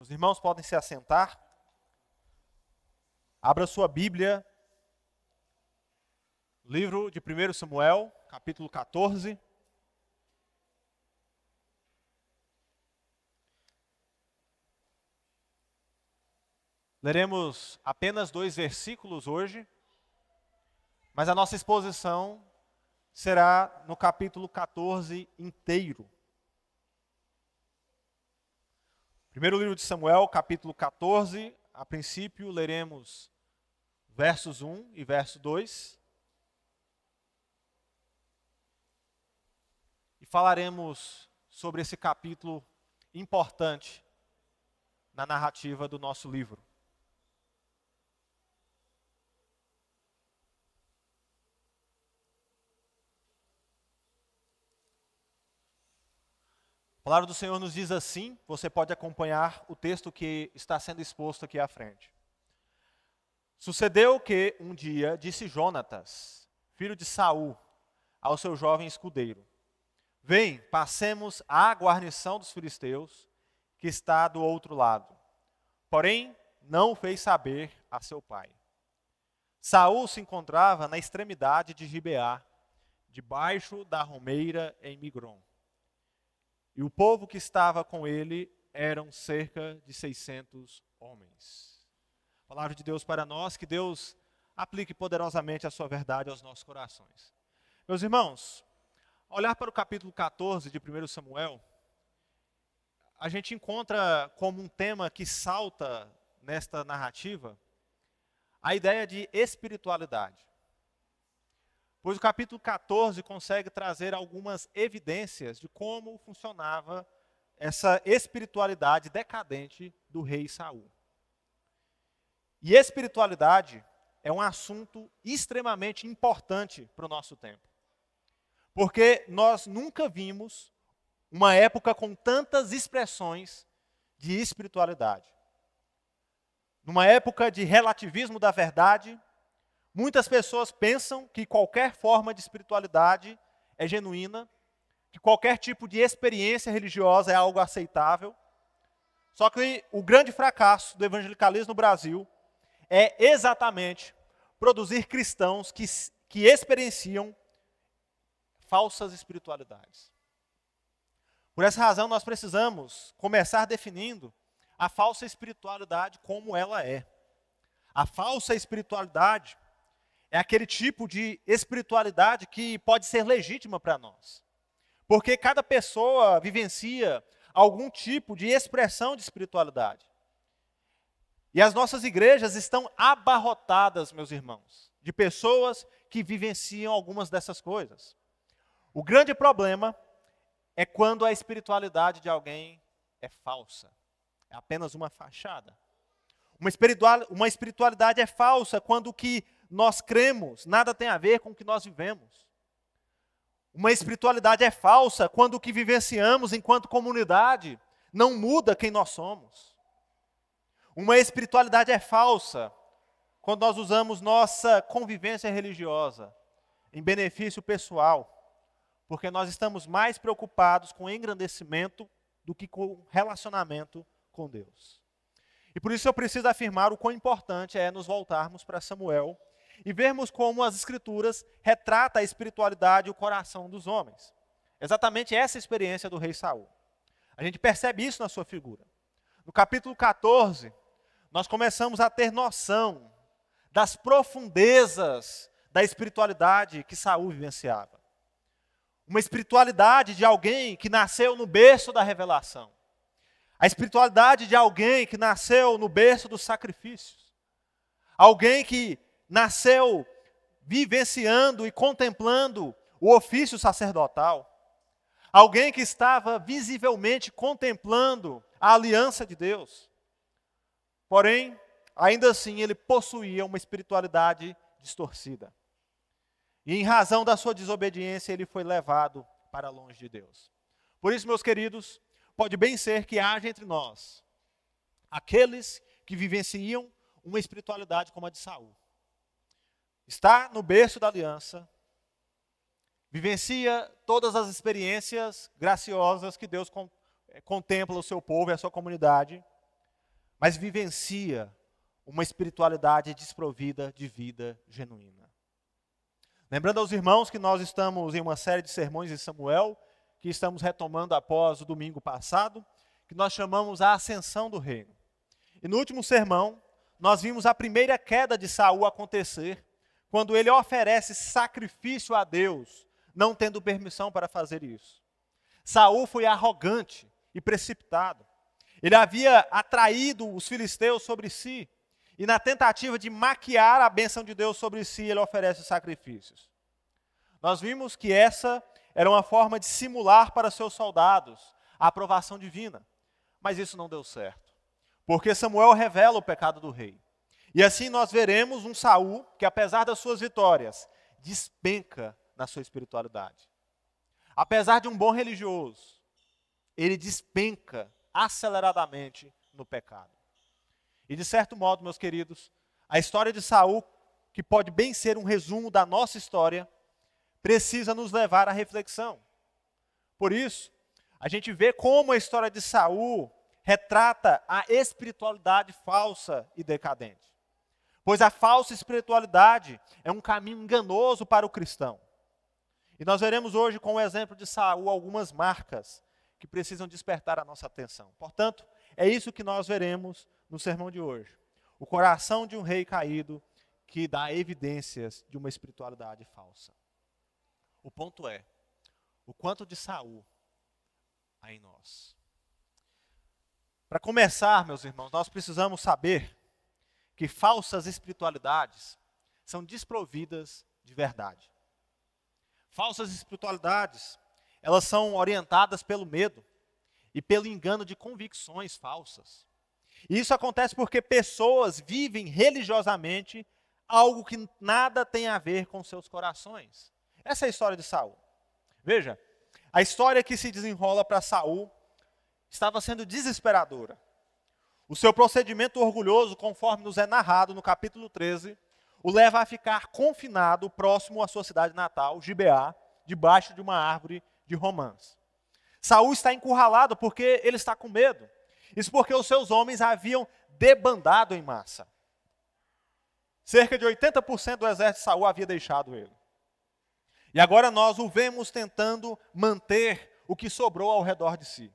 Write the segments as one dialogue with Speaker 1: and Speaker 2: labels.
Speaker 1: Os irmãos podem se assentar. Abra sua Bíblia, livro de 1 Samuel, capítulo 14. Leremos apenas 2 versículos hoje, mas a nossa exposição será no capítulo 14 inteiro. Primeiro livro de Samuel, capítulo 14, a princípio leremos versos 1 e verso 2. E falaremos sobre esse capítulo importante na narrativa do nosso livro. A palavra do Senhor nos diz assim, você pode acompanhar o texto que está sendo exposto aqui à frente. Sucedeu que um dia disse Jonatas, filho de Saul, ao seu jovem escudeiro: Vem, passemos à guarnição dos filisteus, que está do outro lado. Porém, não o fez saber a seu pai. Saul se encontrava na extremidade de Gibeá, debaixo da romeira em Migron. E o povo que estava com ele eram cerca de 600 homens. Palavra de Deus para nós, que Deus aplique poderosamente a sua verdade aos nossos corações. Meus irmãos, olhar para o capítulo 14 de 1 Samuel, a gente encontra como um tema que salta nesta narrativa a ideia de espiritualidade. Pois o capítulo 14 consegue trazer algumas evidências de como funcionava essa espiritualidade decadente do rei Saul. E espiritualidade é um assunto extremamente importante para o nosso tempo. Porque nós nunca vimos uma época com tantas expressões de espiritualidade. Numa época de relativismo da verdade, muitas pessoas pensam que qualquer forma de espiritualidade é genuína, que qualquer tipo de experiência religiosa é algo aceitável. Só que o grande fracasso do evangelicalismo no Brasil é exatamente produzir cristãos que experienciam falsas espiritualidades. Por essa razão, nós precisamos começar definindo a falsa espiritualidade como ela é. A falsa espiritualidade é aquele tipo de espiritualidade que pode ser legítima para nós. Porque cada pessoa vivencia algum tipo de expressão de espiritualidade. E as nossas igrejas estão abarrotadas, meus irmãos, de pessoas que vivenciam algumas dessas coisas. O grande problema é quando a espiritualidade de alguém é falsa. É apenas uma fachada. Uma espiritualidade é falsa quando o que nós cremos nada tem a ver com o que nós vivemos. Uma espiritualidade é falsa quando o que vivenciamos enquanto comunidade não muda quem nós somos. Uma espiritualidade é falsa quando nós usamos nossa convivência religiosa em benefício pessoal, porque nós estamos mais preocupados com o engrandecimento do que com o relacionamento com Deus. E por isso eu preciso afirmar o quão importante é nos voltarmos para Samuel e vermos como as Escrituras retratam a espiritualidade e o coração dos homens. Exatamente essa experiência do rei Saul. A gente percebe isso na sua figura. No capítulo 14, nós começamos a ter noção das profundezas da espiritualidade que Saul vivenciava. Uma espiritualidade de alguém que nasceu no berço da revelação. A espiritualidade de alguém que nasceu no berço dos sacrifícios. Alguém que nasceu vivenciando e contemplando o ofício sacerdotal. Alguém que estava visivelmente contemplando a aliança de Deus. Porém, ainda assim, ele possuía uma espiritualidade distorcida. E em razão da sua desobediência, ele foi levado para longe de Deus. Por isso, meus queridos, pode bem ser que haja entre nós aqueles que vivenciam uma espiritualidade como a de Saul. Está no berço da aliança, vivencia todas as experiências graciosas que Deus contempla o seu povo e a sua comunidade, mas vivencia uma espiritualidade desprovida de vida genuína. Lembrando aos irmãos que nós estamos em uma série de sermões em Samuel, que estamos retomando após o domingo passado, que nós chamamos a ascensão do reino. E no último sermão, nós vimos a primeira queda de Saul acontecer, quando ele oferece sacrifício a Deus, não tendo permissão para fazer isso. Saul foi arrogante e precipitado. Ele havia atraído os filisteus sobre si, e na tentativa de maquiar a bênção de Deus sobre si, ele oferece sacrifícios. Nós vimos que essa era uma forma de simular para seus soldados a aprovação divina. Mas isso não deu certo, porque Samuel revela o pecado do rei. E assim nós veremos um Saul que, apesar das suas vitórias, despenca na sua espiritualidade. Apesar de um bom religioso, ele despenca aceleradamente no pecado. E de certo modo, meus queridos, a história de Saul, que pode bem ser um resumo da nossa história, precisa nos levar à reflexão. Por isso, a gente vê como a história de Saul retrata a espiritualidade falsa e decadente. Pois a falsa espiritualidade é um caminho enganoso para o cristão. E nós veremos hoje, com o exemplo de Saul, algumas marcas que precisam despertar a nossa atenção. Portanto, é isso que nós veremos no sermão de hoje. O coração de um rei caído que dá evidências de uma espiritualidade falsa. O ponto é, o quanto de Saul há em nós. Para começar, meus irmãos, nós precisamos saber que falsas espiritualidades são desprovidas de verdade. Falsas espiritualidades, elas são orientadas pelo medo e pelo engano de convicções falsas. E isso acontece porque pessoas vivem religiosamente algo que nada tem a ver com seus corações. Essa é a história de Saul. Veja, a história que se desenrola para Saul estava sendo desesperadora. O seu procedimento orgulhoso, conforme nos é narrado no capítulo 13, o leva a ficar confinado próximo à sua cidade natal, Gibeá, debaixo de uma árvore de romãs. Saul está encurralado porque ele está com medo. Isso porque os seus homens haviam debandado em massa. Cerca de 80% do exército de Saul havia deixado ele. E agora nós o vemos tentando manter o que sobrou ao redor de si.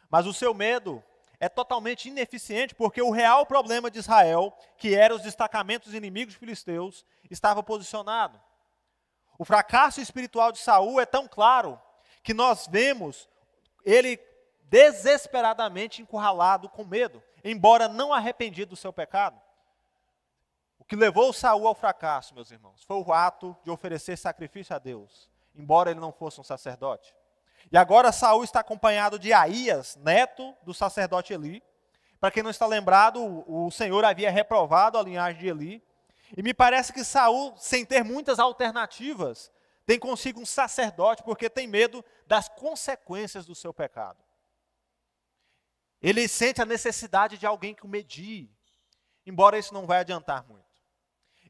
Speaker 1: Mas o seu medo é totalmente ineficiente, porque o real problema de Israel, que eram os destacamentos inimigos filisteus, estava posicionado. O fracasso espiritual de Saul é tão claro que nós vemos ele desesperadamente encurralado com medo, embora não arrependido do seu pecado. O que levou Saul ao fracasso, meus irmãos, foi o ato de oferecer sacrifício a Deus, embora ele não fosse um sacerdote. E agora Saul está acompanhado de Aías, neto do sacerdote Eli. Para quem não está lembrado, o Senhor havia reprovado a linhagem de Eli. E me parece que Saul, sem ter muitas alternativas, tem consigo um sacerdote, porque tem medo das consequências do seu pecado. Ele sente a necessidade de alguém que o medie, embora isso não vai adiantar muito.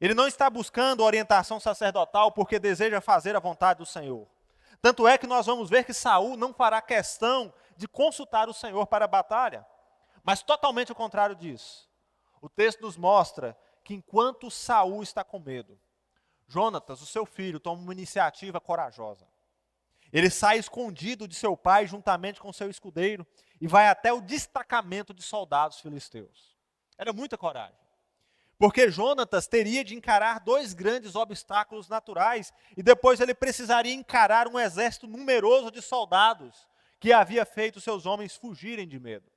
Speaker 1: Ele não está buscando orientação sacerdotal porque deseja fazer a vontade do Senhor. Tanto é que nós vamos ver que Saul não fará questão de consultar o Senhor para a batalha, mas totalmente o contrário disso. O texto nos mostra que enquanto Saul está com medo, Jonatas, o seu filho, toma uma iniciativa corajosa. Ele sai escondido de seu pai juntamente com seu escudeiro e vai até o destacamento de soldados filisteus. Era muita coragem. Porque Jonatas teria de encarar dois grandes obstáculos naturais e depois ele precisaria encarar um exército numeroso de soldados que havia feito seus homens fugirem de medo.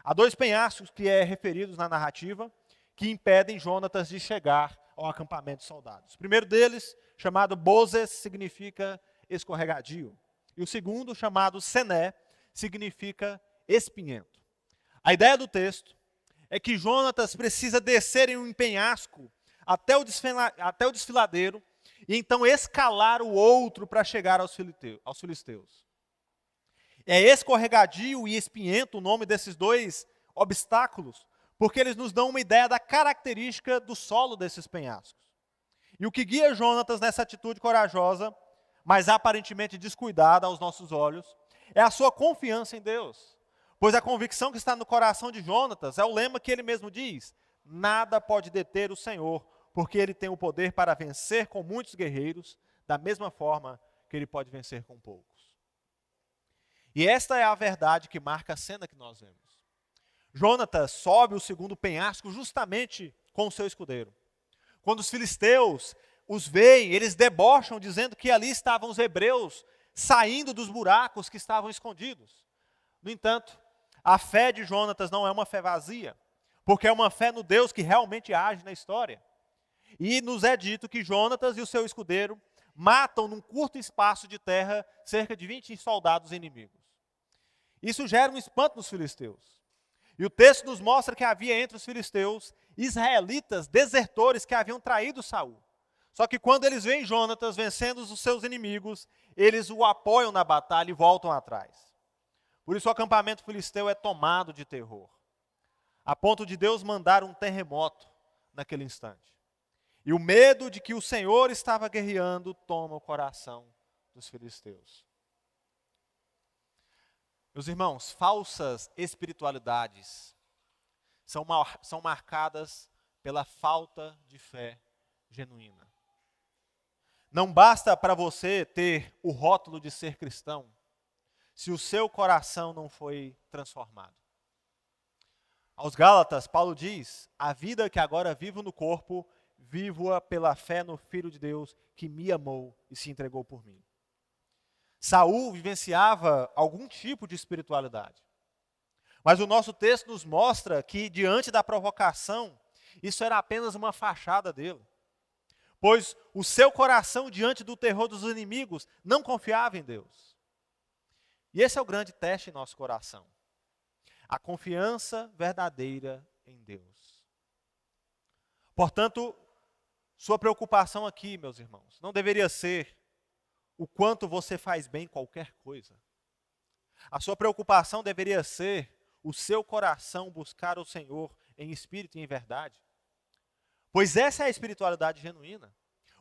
Speaker 1: Há dois penhascos que é referidos na narrativa que impedem Jonatas de chegar ao acampamento de soldados. O primeiro deles, chamado Bozes, significa escorregadio. E o segundo, chamado Sené, significa espinhento. A ideia do texto é que Jonatas precisa descer em um penhasco até o desfiladeiro e então escalar o outro para chegar aos filisteus. É escorregadio e espinhento o nome desses dois obstáculos, porque eles nos dão uma ideia da característica do solo desses penhascos. E o que guia Jonatas nessa atitude corajosa, mas aparentemente descuidada aos nossos olhos, é a sua confiança em Deus. Pois a convicção que está no coração de Jonatas é o lema que ele mesmo diz: nada pode deter o Senhor, porque ele tem o poder para vencer com muitos guerreiros, da mesma forma que ele pode vencer com poucos. E esta é a verdade que marca a cena que nós vemos. Jonatas sobe o segundo penhasco justamente com o seu escudeiro. Quando os filisteus os veem, eles debocham, dizendo que ali estavam os hebreus saindo dos buracos que estavam escondidos. No entanto, a fé de Jonatas não é uma fé vazia, porque é uma fé no Deus que realmente age na história. E nos é dito que Jonatas e o seu escudeiro matam num curto espaço de terra cerca de 20 soldados inimigos. Isso gera um espanto nos filisteus. E o texto nos mostra que havia entre os filisteus israelitas desertores que haviam traído Saul. Só que quando eles veem Jonatas vencendo os seus inimigos, eles o apoiam na batalha e voltam atrás. Por isso o acampamento filisteu é tomado de terror, a ponto de Deus mandar um terremoto naquele instante. E o medo de que o Senhor estava guerreando toma o coração dos filisteus. Meus irmãos, falsas espiritualidades são marcadas pela falta de fé genuína. Não basta para você ter o rótulo de ser cristão, se o seu coração não foi transformado. Aos Gálatas, Paulo diz: a vida que agora vivo no corpo, vivo-a pela fé no Filho de Deus, que me amou e se entregou por mim. Saul vivenciava algum tipo de espiritualidade. Mas o nosso texto nos mostra que, diante da provocação, isso era apenas uma fachada dele. Pois o seu coração, diante do terror dos inimigos, não confiava em Deus. E esse é o grande teste em nosso coração. A confiança verdadeira em Deus. Portanto, sua preocupação aqui, meus irmãos, não deveria ser o quanto você faz bem qualquer coisa. A sua preocupação deveria ser o seu coração buscar o Senhor em espírito e em verdade. Pois essa é a espiritualidade genuína.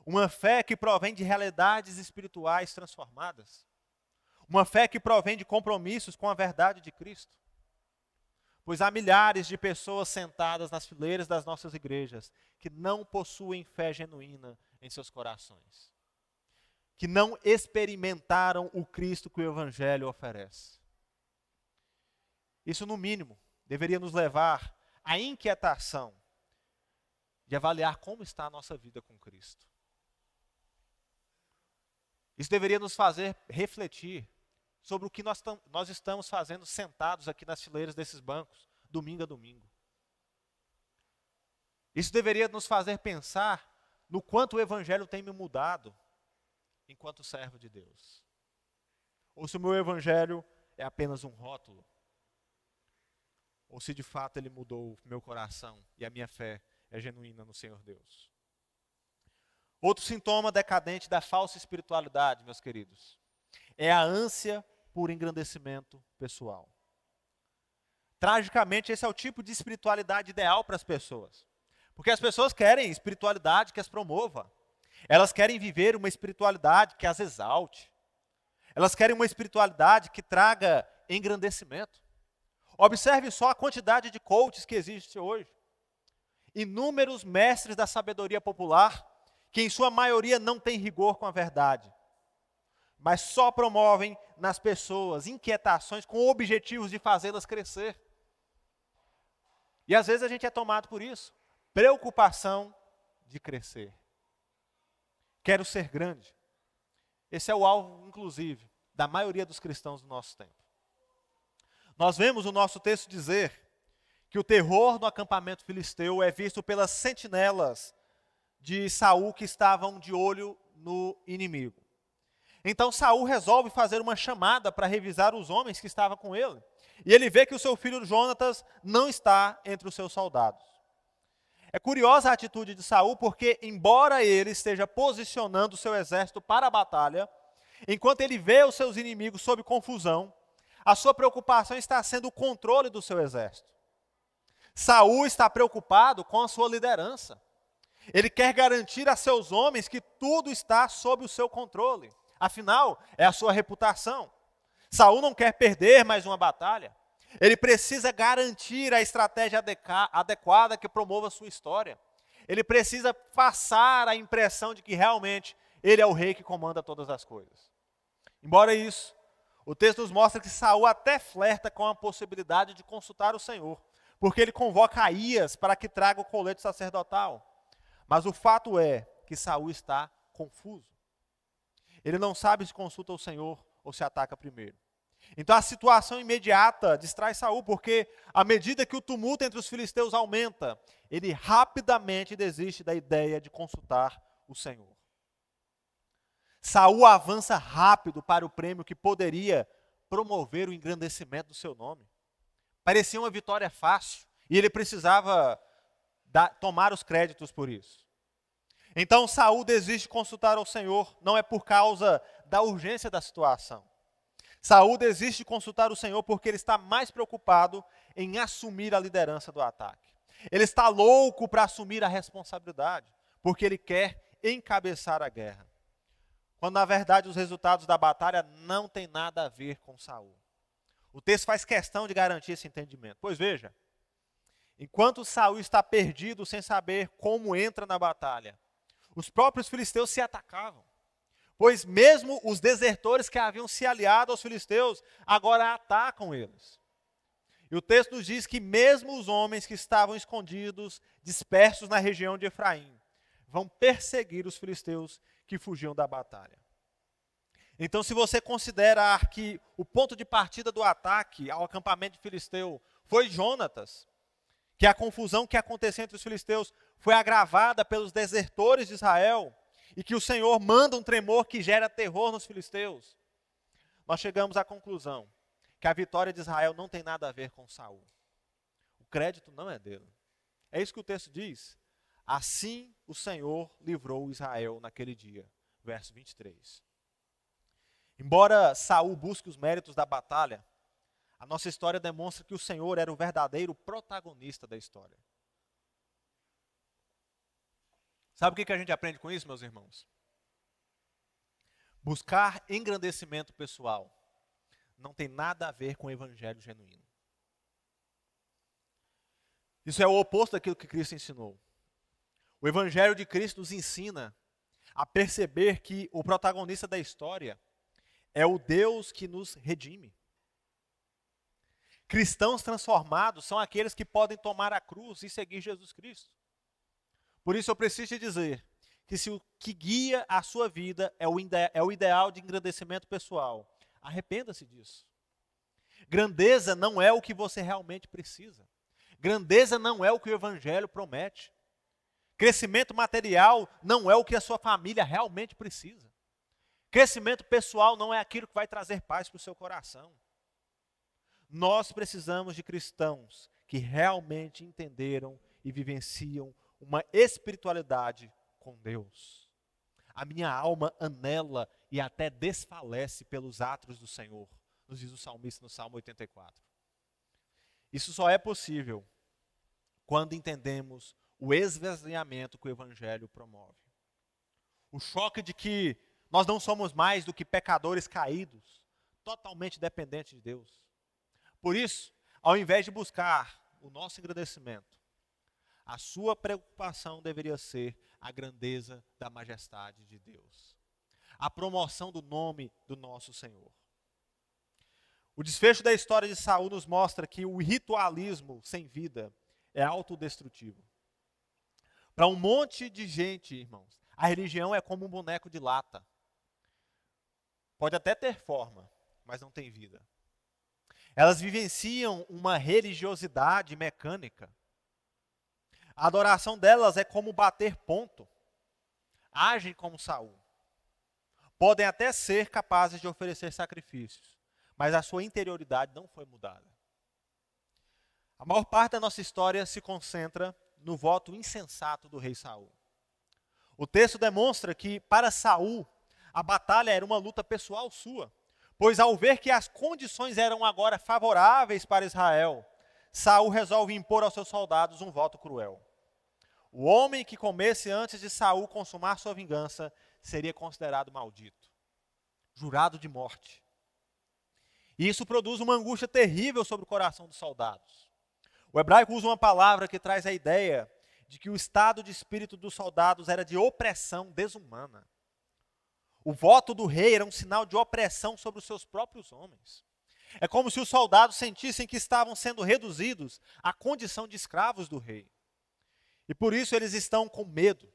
Speaker 1: Uma fé que provém de realidades espirituais transformadas. Uma fé que provém de compromissos com a verdade de Cristo. Pois há milhares de pessoas sentadas nas fileiras das nossas igrejas que não possuem fé genuína em seus corações. Que não experimentaram o Cristo que o Evangelho oferece. Isso, no mínimo, deveria nos levar à inquietação de avaliar como está a nossa vida com Cristo. Isso deveria nos fazer refletir sobre o que nós estamos fazendo sentados aqui nas fileiras desses bancos, domingo a domingo. Isso deveria nos fazer pensar no quanto o Evangelho tem me mudado enquanto servo de Deus. Ou se o meu Evangelho é apenas um rótulo. Ou se de fato ele mudou o meu coração e a minha fé é genuína no Senhor Deus. Outro sintoma decadente da falsa espiritualidade, meus queridos, é a ânsia por engrandecimento pessoal. Tragicamente, esse é o tipo de espiritualidade ideal para as pessoas. Porque as pessoas querem espiritualidade que as promova. Elas querem viver uma espiritualidade que as exalte. Elas querem uma espiritualidade que traga engrandecimento. Observe só a quantidade de coaches que existe hoje. Inúmeros mestres da sabedoria popular, que em sua maioria não têm rigor com a verdade, mas só promovem nas pessoas inquietações com objetivos de fazê-las crescer. E às vezes a gente é tomado por isso. Preocupação de crescer. Quero ser grande. Esse é o alvo, inclusive, da maioria dos cristãos do nosso tempo. Nós vemos o nosso texto dizer que o terror no acampamento filisteu é visto pelas sentinelas de Saul que estavam de olho no inimigo. Então Saul resolve fazer uma chamada para revisar os homens que estavam com ele. E ele vê que o seu filho Jonatas não está entre os seus soldados. É curiosa a atitude de Saul, porque embora ele esteja posicionando o seu exército para a batalha, enquanto ele vê os seus inimigos sob confusão, a sua preocupação está sendo o controle do seu exército. Saul está preocupado com a sua liderança. Ele quer garantir a seus homens que tudo está sob o seu controle. Afinal, é a sua reputação. Saul não quer perder mais uma batalha. Ele precisa garantir a estratégia adequada que promova a sua história. Ele precisa passar a impressão de que realmente ele é o rei que comanda todas as coisas. Embora isso, o texto nos mostra que Saul até flerta com a possibilidade de consultar o Senhor, porque ele convoca Aías para que traga o colete sacerdotal. Mas o fato é que Saul está confuso. Ele não sabe se consulta o Senhor ou se ataca primeiro. Então a situação imediata distrai Saul, porque à medida que o tumulto entre os filisteus aumenta, ele rapidamente desiste da ideia de consultar o Senhor. Saul avança rápido para o prêmio que poderia promover o engrandecimento do seu nome. Parecia uma vitória fácil e ele precisava tomar os créditos por isso. Então Saul desiste de consultar ao Senhor, não é por causa da urgência da situação. Saul desiste de consultar o Senhor porque ele está mais preocupado em assumir a liderança do ataque. Ele está louco para assumir a responsabilidade, porque ele quer encabeçar a guerra. Quando na verdade os resultados da batalha não têm nada a ver com Saul. O texto faz questão de garantir esse entendimento. Pois veja, enquanto Saul está perdido sem saber como entra na batalha, os próprios filisteus se atacavam. Pois mesmo os desertores que haviam se aliado aos filisteus, agora atacam eles. E o texto nos diz que mesmo os homens que estavam escondidos, dispersos na região de Efraim, vão perseguir os filisteus que fugiam da batalha. Então, se você considerar que o ponto de partida do ataque ao acampamento filisteu foi Jonatas, que a confusão que aconteceu entre os filisteus foi agravada pelos desertores de Israel, e que o Senhor manda um tremor que gera terror nos filisteus, nós chegamos à conclusão que a vitória de Israel não tem nada a ver com Saul. O crédito não é dele. É isso que o texto diz. Assim o Senhor livrou Israel naquele dia. Verso 23. Embora Saul busque os méritos da batalha, a nossa história demonstra que o Senhor era o verdadeiro protagonista da história. Sabe o que a gente aprende com isso, meus irmãos? Buscar engrandecimento pessoal não tem nada a ver com o evangelho genuíno. Isso é o oposto daquilo que Cristo ensinou. O evangelho de Cristo nos ensina a perceber que o protagonista da história é o Deus que nos redime. Cristãos transformados são aqueles que podem tomar a cruz e seguir Jesus Cristo. Por isso eu preciso te dizer que se o que guia a sua vida é o ideal de engrandecimento pessoal, arrependa-se disso. Grandeza não é o que você realmente precisa. Grandeza não é o que o evangelho promete. Crescimento material não é o que a sua família realmente precisa. Crescimento pessoal não é aquilo que vai trazer paz para o seu coração. Nós precisamos de cristãos que realmente entenderam e vivenciam uma espiritualidade com Deus. A minha alma anela e até desfalece pelos atos do Senhor, nos diz o salmista no Salmo 84. Isso só é possível quando entendemos o esvaziamento que o Evangelho promove. O choque de que nós não somos mais do que pecadores caídos, totalmente dependentes de Deus. Por isso, ao invés de buscar o nosso engrandecimento, a sua preocupação deveria ser a grandeza da majestade de Deus. A promoção do nome do nosso Senhor. O desfecho da história de Saul nos mostra que o ritualismo sem vida é autodestrutivo. Para um monte de gente, irmãos, a religião é como um boneco de lata. Pode até ter forma, mas não tem vida. Elas vivenciam uma religiosidade mecânica. A adoração delas é como bater ponto. Agem como Saul. Podem até ser capazes de oferecer sacrifícios, mas a sua interioridade não foi mudada. A maior parte da nossa história se concentra no voto insensato do rei Saul. O texto demonstra que, para Saul, a batalha era uma luta pessoal sua, pois ao ver que as condições eram agora favoráveis para Israel, Saul resolve impor aos seus soldados um voto cruel. O homem que comesse antes de Saul consumar sua vingança seria considerado maldito, jurado de morte. E isso produz uma angústia terrível sobre o coração dos soldados. O hebraico usa uma palavra que traz a ideia de que o estado de espírito dos soldados era de opressão desumana. O voto do rei era um sinal de opressão sobre os seus próprios homens. É como se os soldados sentissem que estavam sendo reduzidos à condição de escravos do rei. E por isso eles estão com medo,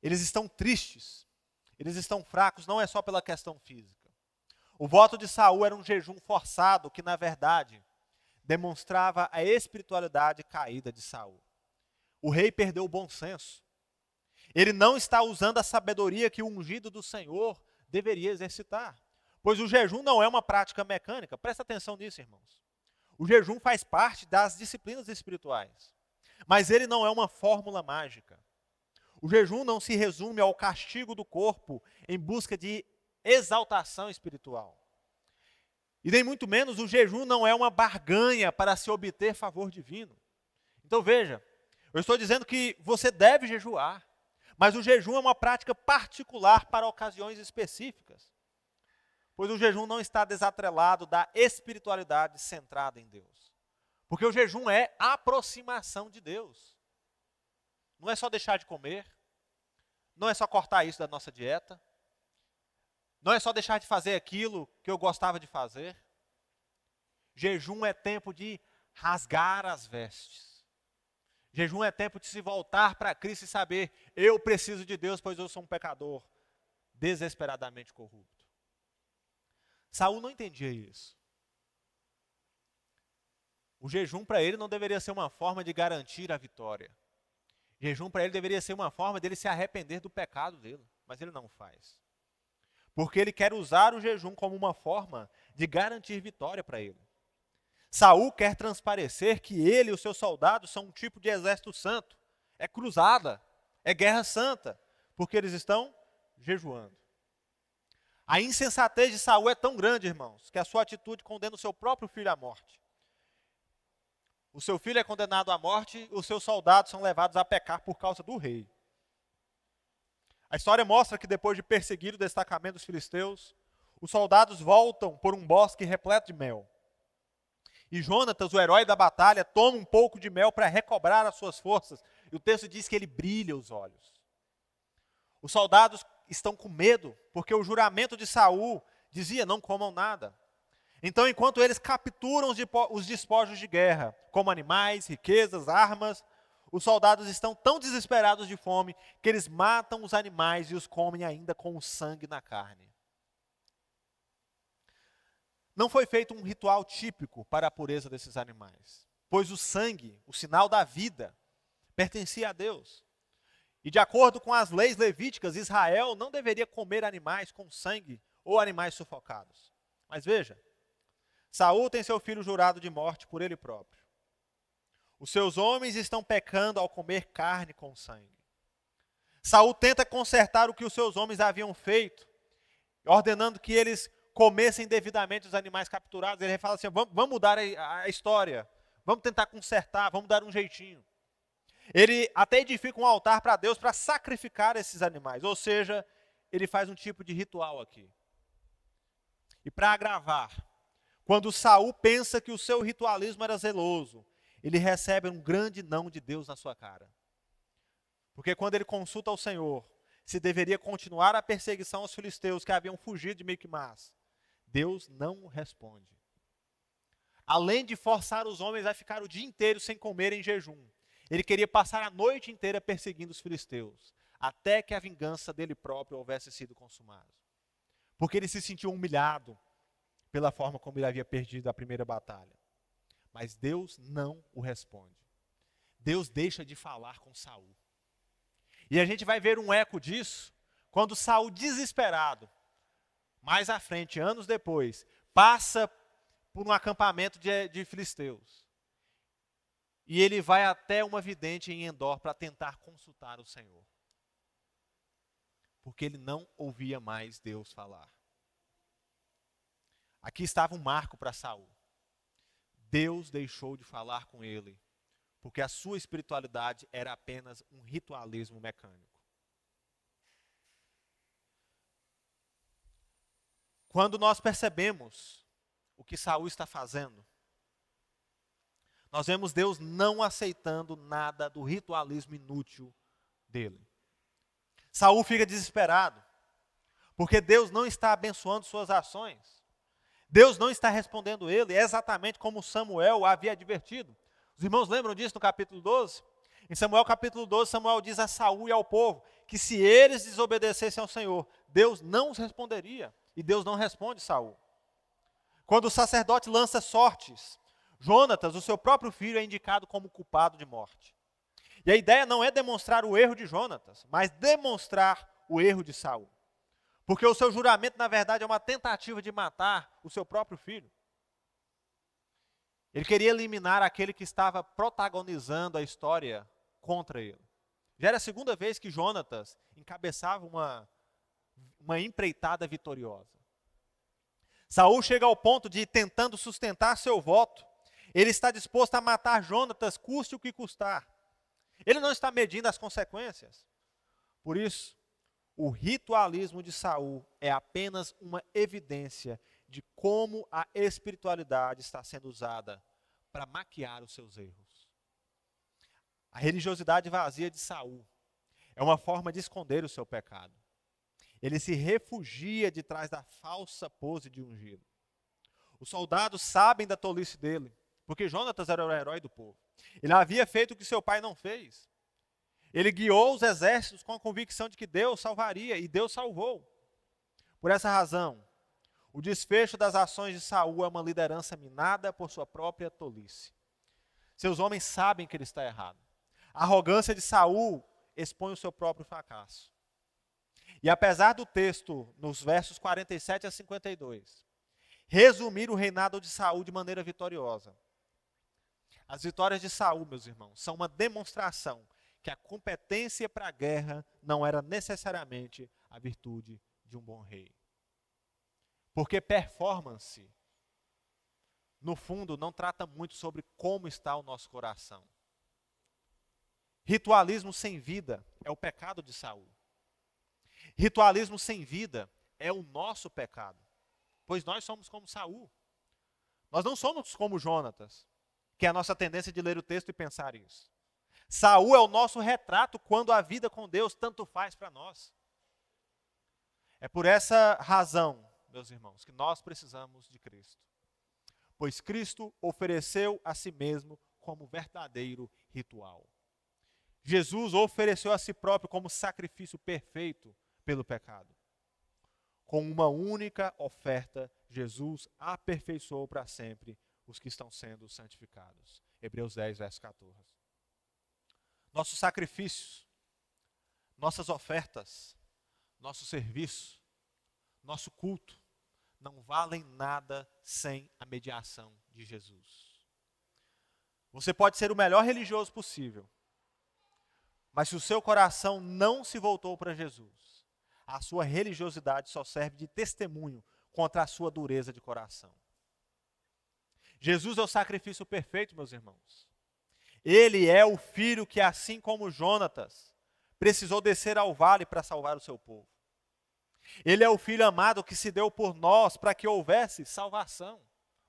Speaker 1: eles estão tristes, eles estão fracos, não é só pela questão física. O voto de Saul era um jejum forçado que, na verdade, demonstrava a espiritualidade caída de Saul. O rei perdeu o bom senso. Ele não está usando a sabedoria que o ungido do Senhor deveria exercitar. Pois o jejum não é uma prática mecânica. Presta atenção nisso, irmãos. O jejum faz parte das disciplinas espirituais. Mas ele não é uma fórmula mágica. O jejum não se resume ao castigo do corpo em busca de exaltação espiritual. E nem muito menos o jejum não é uma barganha para se obter favor divino. Então veja, eu estou dizendo que você deve jejuar, mas o jejum é uma prática particular para ocasiões específicas. Pois o jejum não está desatrelado da espiritualidade centrada em Deus. Porque o jejum é aproximação de Deus. Não é só deixar de comer, não é só cortar isso da nossa dieta, não é só deixar de fazer aquilo que eu gostava de fazer. Jejum é tempo de rasgar as vestes. Jejum é tempo de se voltar para Cristo e saber, eu preciso de Deus, pois eu sou um pecador desesperadamente corrupto. Saul não entendia isso. O jejum para ele não deveria ser uma forma de garantir a vitória. Jejum para ele deveria ser uma forma dele se arrepender do pecado dele, mas ele não faz. Porque ele quer usar o jejum como uma forma de garantir vitória para ele. Saul quer transparecer que ele e os seus soldados são um tipo de exército santo. É cruzada, é guerra santa, porque eles estão jejuando. A insensatez de Saul é tão grande, irmãos, que a sua atitude condena o seu próprio filho à morte. O seu filho é condenado à morte, os seus soldados são levados a pecar por causa do rei. A história mostra que depois de perseguir o destacamento dos filisteus, os soldados voltam por um bosque repleto de mel. E Jonatas, o herói da batalha, toma um pouco de mel para recobrar as suas forças. E o texto diz que ele brilha os olhos. Os soldados estão com medo, porque o juramento de Saul dizia, não comam nada. Então, enquanto eles capturam os despojos de guerra, como animais, riquezas, armas, os soldados estão tão desesperados de fome, que eles matam os animais e os comem ainda com o sangue na carne. Não foi feito um ritual típico para a pureza desses animais, pois o sangue, o sinal da vida, pertencia a Deus. E de acordo com as leis levíticas, Israel não deveria comer animais com sangue ou animais sufocados. Mas veja, Saul tem seu filho jurado de morte por ele próprio. Os seus homens estão pecando ao comer carne com sangue. Saul tenta consertar o que os seus homens haviam feito, ordenando que eles comessem devidamente os animais capturados. Ele fala assim, vamos mudar a história, vamos tentar consertar, vamos dar um jeitinho. Ele até edifica um altar para Deus para sacrificar esses animais, ou seja, ele faz um tipo de ritual aqui. E para agravar, quando Saul pensa que o seu ritualismo era zeloso, ele recebe um grande não de Deus na sua cara. Porque quando ele consulta ao Senhor se deveria continuar a perseguição aos filisteus que haviam fugido de Miquimás, Deus não responde. Além de forçar os homens a ficar o dia inteiro sem comer em jejum, ele queria passar a noite inteira perseguindo os filisteus, até que a vingança dele próprio houvesse sido consumada. Porque ele se sentiu humilhado pela forma como ele havia perdido a primeira batalha. Mas Deus não o responde. Deus deixa de falar com Saul. E a gente vai ver um eco disso quando Saul, desesperado, mais à frente, anos depois, passa por um acampamento de filisteus. E ele vai até uma vidente em Endor para tentar consultar o Senhor. Porque ele não ouvia mais Deus falar. Aqui estava um marco para Saul. Deus deixou de falar com ele, porque a sua espiritualidade era apenas um ritualismo mecânico. Quando nós percebemos o que Saul está fazendo, nós vemos Deus não aceitando nada do ritualismo inútil dele. Saul fica desesperado, porque Deus não está abençoando suas ações. Deus não está respondendo ele, é exatamente como Samuel o havia advertido. Os irmãos lembram disso no capítulo 12? Em Samuel capítulo 12, Samuel diz a Saul e ao povo que se eles desobedecessem ao Senhor, Deus não os responderia. E Deus não responde Saul. Quando o sacerdote lança sortes, Jonatas, o seu próprio filho, é indicado como culpado de morte. E a ideia não é demonstrar o erro de Jonatas, mas demonstrar o erro de Saul. Porque o seu juramento, na verdade, é uma tentativa de matar o seu próprio filho. Ele queria eliminar aquele que estava protagonizando a história contra ele. Já era a segunda vez que Jonatas encabeçava uma empreitada vitoriosa. Saul chega ao ponto de, tentando sustentar seu voto, ele está disposto a matar Jonatas, custe o que custar. Ele não está medindo as consequências. Por isso, o ritualismo de Saul é apenas uma evidência de como a espiritualidade está sendo usada para maquiar os seus erros. A religiosidade vazia de Saul é uma forma de esconder o seu pecado. Ele se refugia de trás da falsa pose de ungido. Os soldados sabem da tolice dele, porque Jonatas era o herói do povo. Ele havia feito o que seu pai não fez. Ele guiou os exércitos com a convicção de que Deus salvaria, e Deus salvou. Por essa razão, o desfecho das ações de Saul é uma liderança minada por sua própria tolice. Seus homens sabem que ele está errado. A arrogância de Saul expõe o seu próprio fracasso. E apesar do texto, nos versos 47 a 52, resumir o reinado de Saul de maneira vitoriosa, as vitórias de Saul, meus irmãos, são uma demonstração que a competência para a guerra não era necessariamente a virtude de um bom rei. Porque performance, no fundo, não trata muito sobre como está o nosso coração. Ritualismo sem vida é o pecado de Saul. Ritualismo sem vida é o nosso pecado, pois nós somos como Saul. Nós não somos como Jonatas, que é a nossa tendência de ler o texto e pensar isso. Saul é o nosso retrato quando a vida com Deus tanto faz para nós. É por essa razão, meus irmãos, que nós precisamos de Cristo. Pois Cristo ofereceu a si mesmo como verdadeiro ritual. Jesus ofereceu a si próprio como sacrifício perfeito pelo pecado. Com uma única oferta, Jesus aperfeiçoou para sempre os que estão sendo santificados. Hebreus 10, verso 14. Nossos sacrifícios, nossas ofertas, nosso serviço, nosso culto, não valem nada sem a mediação de Jesus. Você pode ser o melhor religioso possível, mas se o seu coração não se voltou para Jesus, a sua religiosidade só serve de testemunho contra a sua dureza de coração. Jesus é o sacrifício perfeito, meus irmãos. Ele é o filho que, assim como Jonatas, precisou descer ao vale para salvar o seu povo. Ele é o filho amado que se deu por nós para que houvesse salvação.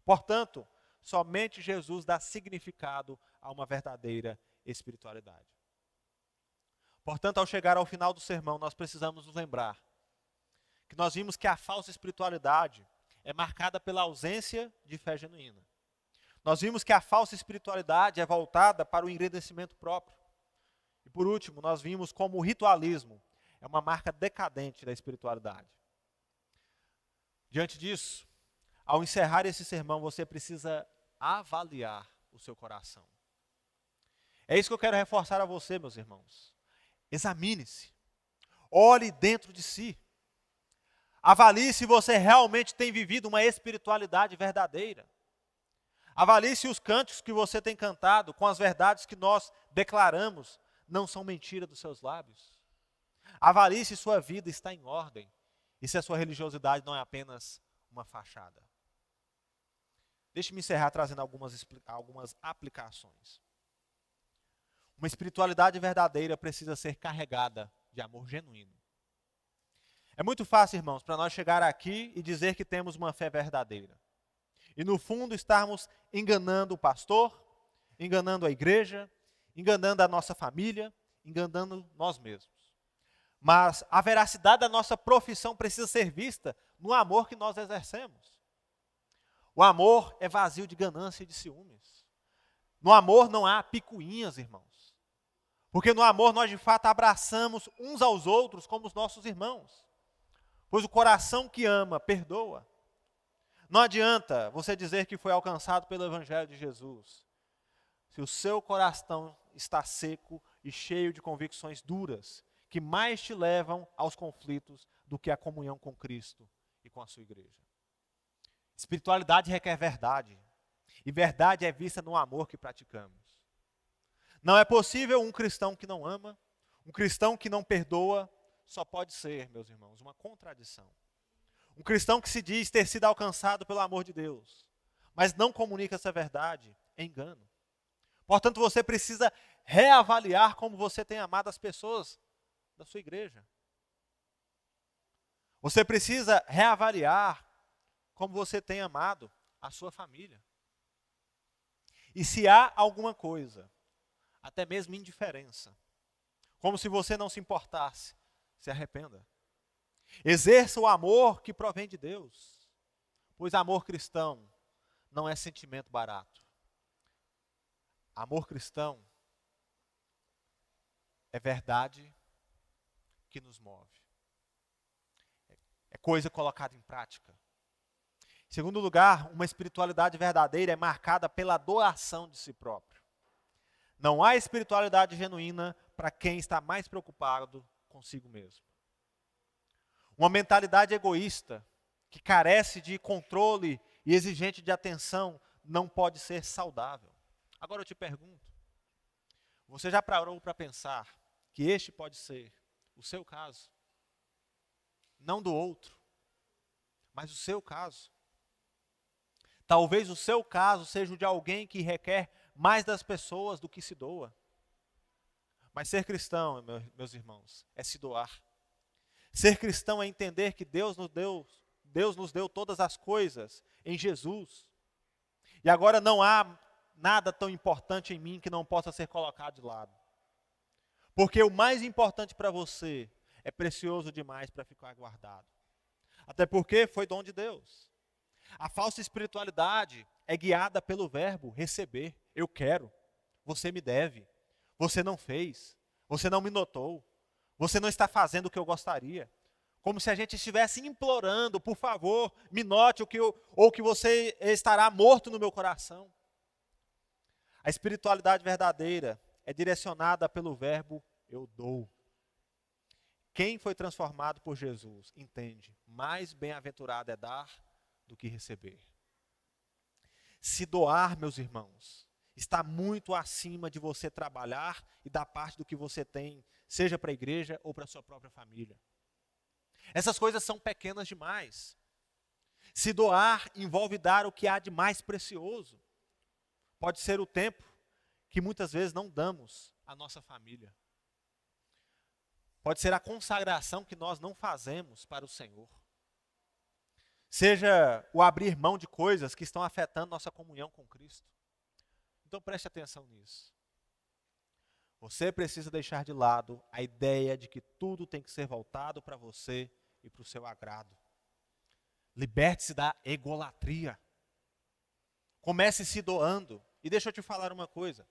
Speaker 1: Portanto, somente Jesus dá significado a uma verdadeira espiritualidade. Portanto, ao chegar ao final do sermão, nós precisamos nos lembrar que nós vimos que a falsa espiritualidade é marcada pela ausência de fé genuína. Nós vimos que a falsa espiritualidade é voltada para o engrandecimento próprio. E por último, nós vimos como o ritualismo é uma marca decadente da espiritualidade. Diante disso, ao encerrar esse sermão, você precisa avaliar o seu coração. É isso que eu quero reforçar a você, meus irmãos. Examine-se. Olhe dentro de si. Avalie se você realmente tem vivido uma espiritualidade verdadeira. Avalie se os cânticos que você tem cantado, com as verdades que nós declaramos, não são mentira dos seus lábios. Avalie se sua vida está em ordem e se a sua religiosidade não é apenas uma fachada. Deixe-me encerrar trazendo algumas aplicações. Uma espiritualidade verdadeira precisa ser carregada de amor genuíno. É muito fácil, irmãos, para nós chegar aqui e dizer que temos uma fé verdadeira. E no fundo estarmos enganando o pastor, enganando a igreja, enganando a nossa família, enganando nós mesmos. Mas a veracidade da nossa profissão precisa ser vista no amor que nós exercemos. O amor é vazio de ganância e de ciúmes. No amor não há picuinhas, irmãos. Porque no amor nós de fato abraçamos uns aos outros como os nossos irmãos. Pois o coração que ama, perdoa. Não adianta você dizer que foi alcançado pelo Evangelho de Jesus, se o seu coração está seco e cheio de convicções duras, que mais te levam aos conflitos do que a comunhão com Cristo e com a sua igreja. Espiritualidade requer verdade, e verdade é vista no amor que praticamos. Não é possível um cristão que não ama, um cristão que não perdoa, só pode ser, meus irmãos, uma contradição. Um cristão que se diz ter sido alcançado pelo amor de Deus, mas não comunica essa verdade, é engano. Portanto, você precisa reavaliar como você tem amado as pessoas da sua igreja. Você precisa reavaliar como você tem amado a sua família. E se há alguma coisa, até mesmo indiferença, como se você não se importasse, se arrependa. Exerça o amor que provém de Deus, pois amor cristão não é sentimento barato. Amor cristão é verdade que nos move. É coisa colocada em prática. Em segundo lugar, uma espiritualidade verdadeira é marcada pela doação de si próprio. Não há espiritualidade genuína para quem está mais preocupado consigo mesmo. Uma mentalidade egoísta, que carece de controle e exigente de atenção, não pode ser saudável. Agora eu te pergunto, você já parou para pensar que este pode ser o seu caso? Não do outro, mas o seu caso. Talvez o seu caso seja o de alguém que requer mais das pessoas do que se doa. Mas ser cristão, meus irmãos, é se doar. Ser cristão é entender que Deus nos deu todas as coisas em Jesus. E agora não há nada tão importante em mim que não possa ser colocado de lado. Porque o mais importante para você é precioso demais para ficar guardado. Até porque foi dom de Deus. A falsa espiritualidade é guiada pelo verbo receber. Eu quero, você me deve, você não fez, você não me notou, você não está fazendo o que eu gostaria. Como se a gente estivesse implorando, por favor, me note ou que você estará morto no meu coração. A espiritualidade verdadeira é direcionada pelo verbo eu dou. Quem foi transformado por Jesus entende, mais bem-aventurado é dar do que receber. Se doar, meus irmãos, está muito acima de você trabalhar e dar parte do que você tem, seja para a igreja ou para a sua própria família. Essas coisas são pequenas demais. Se doar envolve dar o que há de mais precioso. Pode ser o tempo que muitas vezes não damos à nossa família. Pode ser a consagração que nós não fazemos para o Senhor. Seja o abrir mão de coisas que estão afetando nossa comunhão com Cristo. Então preste atenção nisso. Você precisa deixar de lado a ideia de que tudo tem que ser voltado para você e para o seu agrado. Liberte-se da egolatria. Comece se doando. E deixa eu te falar uma coisa.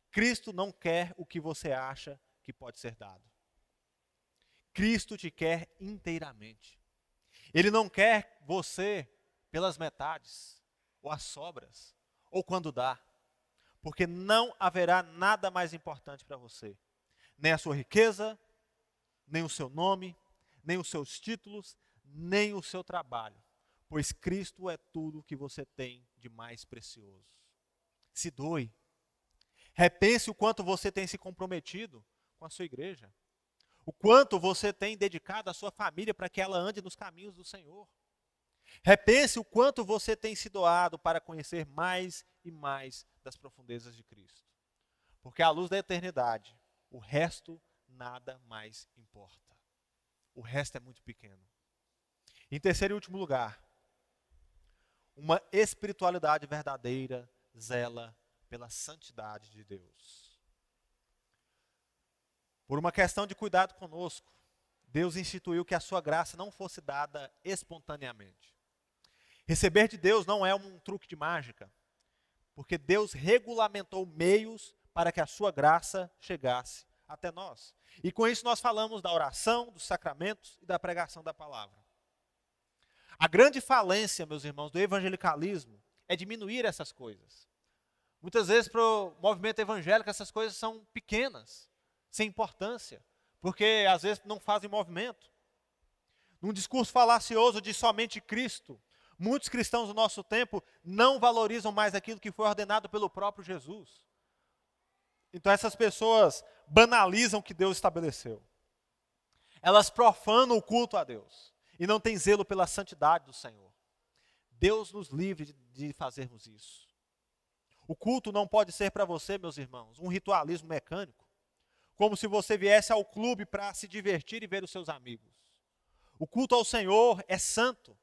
Speaker 1: Cristo não quer o que você acha que pode ser dado. Cristo te quer inteiramente. Ele não quer você pelas metades, ou as sobras, ou quando dá. Porque não haverá nada mais importante para você. Nem a sua riqueza, nem o seu nome, nem os seus títulos, nem o seu trabalho. Pois Cristo é tudo que você tem de mais precioso. Se doe. Repense o quanto você tem se comprometido com a sua igreja. O quanto você tem dedicado à sua família para que ela ande nos caminhos do Senhor. Repense o quanto você tem se doado para conhecer mais e mais das profundezas de Cristo. Porque à luz da eternidade, o resto nada mais importa. O resto é muito pequeno. Em terceiro e último lugar, Uma espiritualidade verdadeira zela pela santidade de Deus. Por uma questão de cuidado conosco, Deus instituiu que a sua graça não fosse dada espontaneamente. Receber de Deus não é um truque de mágica, porque Deus regulamentou meios para que a sua graça chegasse até nós. E com isso nós falamos da oração, dos sacramentos e da pregação da palavra. A grande falência, meus irmãos, do evangelicalismo é diminuir essas coisas. Muitas vezes para o movimento evangélico essas coisas são pequenas, sem importância, porque às vezes não fazem movimento. Num discurso falacioso de somente Cristo, muitos cristãos do nosso tempo não valorizam mais aquilo que foi ordenado pelo próprio Jesus. Então essas pessoas banalizam o que Deus estabeleceu. Elas profanam o culto a Deus e não têm zelo pela santidade do Senhor. Deus nos livre de fazermos isso. O culto não pode ser para você, meus irmãos, um ritualismo mecânico, como se você viesse ao clube para se divertir e ver os seus amigos. O culto ao Senhor é santo.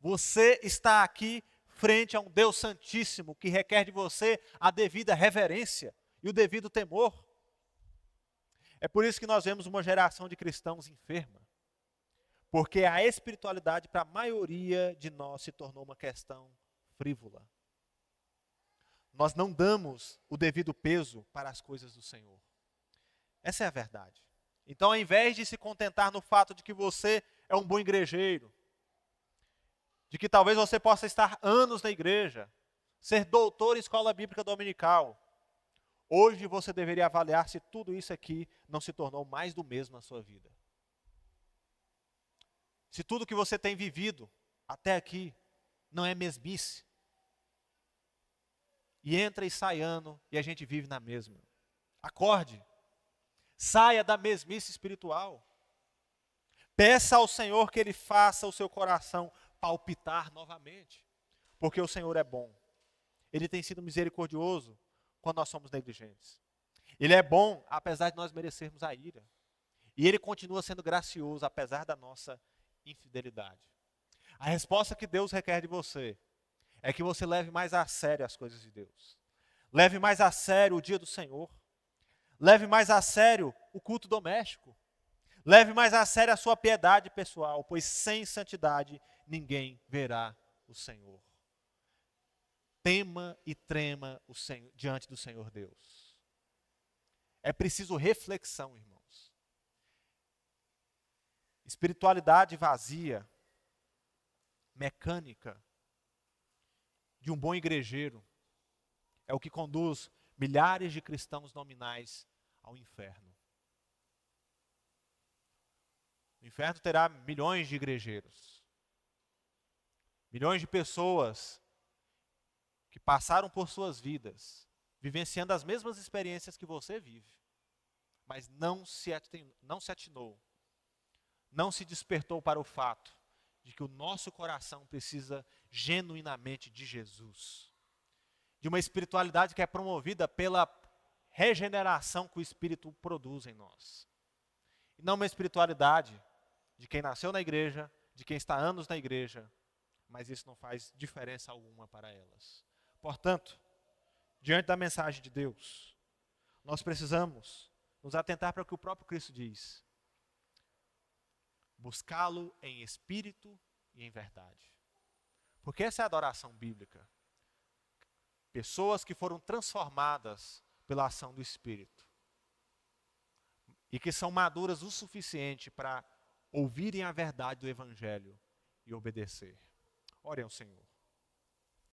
Speaker 1: Você está aqui frente a um Deus santíssimo que requer de você a devida reverência e o devido temor. É por isso que nós vemos uma geração de cristãos enferma, porque a espiritualidade para a maioria de nós se tornou uma questão frívola. Nós não damos o devido peso para as coisas do Senhor. Essa é a verdade. Então, ao invés de se contentar no fato de que você é um bom igrejeiro, de que talvez você possa estar anos na igreja, ser doutor em escola bíblica dominical, hoje você deveria avaliar se tudo isso aqui não se tornou mais do mesmo na sua vida. Se tudo que você tem vivido até aqui não é mesmice. E entra e sai ano e a gente vive na mesma. Acorde. Saia da mesmice espiritual. Peça ao Senhor que Ele faça o seu coração palpitar novamente. Porque o Senhor é bom. Ele tem sido misericordioso quando nós somos negligentes. Ele é bom apesar de nós merecermos a ira. E Ele continua sendo gracioso apesar da nossa infidelidade. A resposta que Deus requer de você é que você leve mais a sério as coisas de Deus. Leve mais a sério o dia do Senhor. Leve mais a sério o culto doméstico. Leve mais a sério a sua piedade pessoal, pois sem santidade ninguém verá o Senhor. Tema e trema diante do Senhor Deus. É preciso reflexão, irmãos. Espiritualidade vazia, mecânica, de um bom igrejeiro, é o que conduz milhares de cristãos nominais ao inferno. O inferno terá milhões de igrejeiros, milhões de pessoas que passaram por suas vidas, vivenciando as mesmas experiências que você vive, mas não se atinou, não se despertou para o fato de que o nosso coração precisa genuinamente de Jesus, de uma espiritualidade que é promovida pela regeneração que o Espírito produz em nós. E não uma espiritualidade de quem nasceu na igreja, de quem está há anos na igreja, mas isso não faz diferença alguma para elas. Portanto, diante da mensagem de Deus, nós precisamos nos atentar para o que o próprio Cristo diz. Buscá-lo em espírito e em verdade. Porque essa é a adoração bíblica. Pessoas que foram transformadas pela ação do Espírito. E que são maduras o suficiente para ouvirem a verdade do Evangelho e obedecer. Orem ao Senhor.